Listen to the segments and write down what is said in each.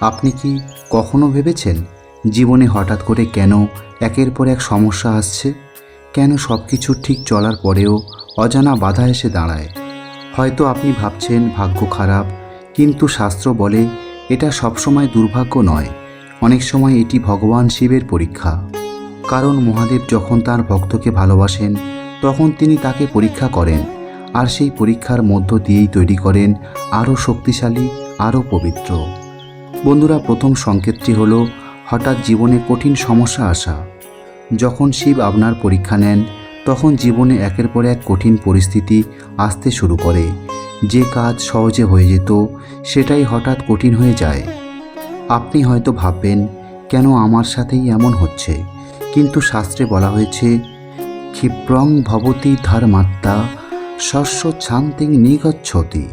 আপনি কি কখনো ভেবেছেন জীবনে হঠাৎ করে কেন একের পর এক সমস্যা আসছে? কেন সব কিছু ঠিক চলার পরেও অজানা বাধা এসে দাঁড়ায়? হয়তো আপনি ভাবছেন ভাগ্য খারাপ, কিন্তু শাস্ত্র বলে এটা সবসময় দুর্ভাগ্য নয়, অনেক সময় এটি ভগবান শিবের পরীক্ষা। কারণ মহাদেব যখন তার ভক্তকে ভালোবাসেন তখন তিনি তাকে পরীক্ষা করেন, আর সেই পরীক্ষার মধ্য দিয়েই তৈরি করেন আরও শক্তিশালী, আরও পবিত্র। বন্ধুরা, প্রথম সংকেতটি হলো হঠাৎ জীবনে কঠিন সমস্যা আসা। যখন শিব আপনার পরীক্ষা নেন তখন জীবনে একের পর এক কঠিন পরিস্থিতি আসতে শুরু করে। যে কাজ সহজে হয়ে যেত সেটাই হঠাৎ কঠিন হয়ে যায়। আপনি হয়তো ভাববেন, কেন আমার সাথেই এমন হচ্ছে? কিন্তু শাস্ত্রে বলা হয়েছে, ক্ষিপ্রং ভবতি ধর্মাত্মা শস্য শান্তিং নিগচ্ছতি।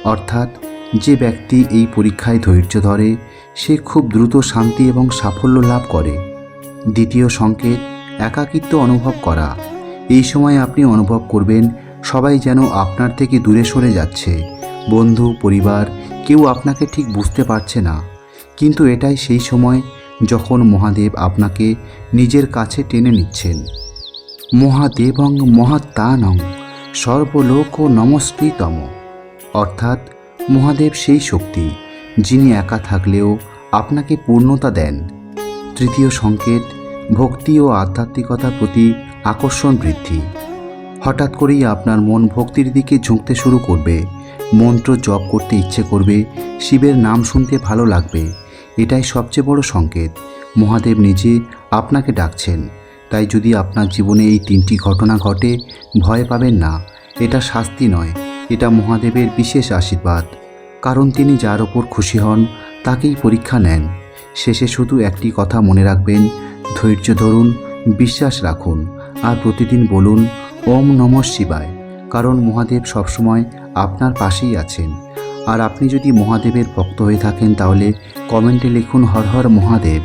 অর্থাৎ যে ব্যক্তি এই পরীক্ষায় ধৈর্য ধরে সে খুব দ্রুত শান্তি এবং সাফল্য লাভ করে। দ্বিতীয় সংকেত, একাকিত্ব অনুভব করা। এই সময় আপনি অনুভব করবেন সবাই যেন আপনার থেকে দূরে সরে যাচ্ছে। বন্ধু, পরিবার, কেউ আপনাকে ঠিক বুঝতে পারছে না। কিন্তু এটাই সেই সময় যখন মহাদেব আপনাকে নিজের কাছে টেনে নিচ্ছেন। মহাদেবং মহাত্মানং সর্বলোক নমস্কৃতম। অর্থাৎ মহাদেব সেই শক্তি যিনি একা থাকলেও আপনাকে পূর্ণতা দেন। তৃতীয় সংকেত, ভক্তি ও আধ্যাত্মিকতার প্রতি আকর্ষণ বৃদ্ধি। হঠাৎ করেই আপনার মন ভক্তির দিকে ঝুঁকতে শুরু করবে। মন্ত্র জপ করতে ইচ্ছে করবে, শিবের নাম শুনতে ভালো লাগবে। এটাই সবচেয়ে বড় সংকেত, মহাদেব নিজে আপনাকে ডাকছেন। তাই যদি আপনার জীবনে এই তিনটি ঘটনা ঘটে, ভয় পাবেন না। এটা শাস্তি নয়, এটা মহাদেবের বিশেষ আশীর্বাদ। কারণ তিনি যার ওপর খুশি হন তাকেই পরীক্ষা নেন। শেষে শুধু একটি কথা মনে রাখবেন, ধৈর্য ধরুন, বিশ্বাস রাখুন, আর প্রতিদিন বলুন ওম নমঃ শিবায়। কারণ মহাদেব সবসময় আপনার পাশেই আছেন। আর আপনি যদি মহাদেবের ভক্ত হয়ে থাকেন তাহলে কমেন্টে লিখুন হর হর মহাদেব।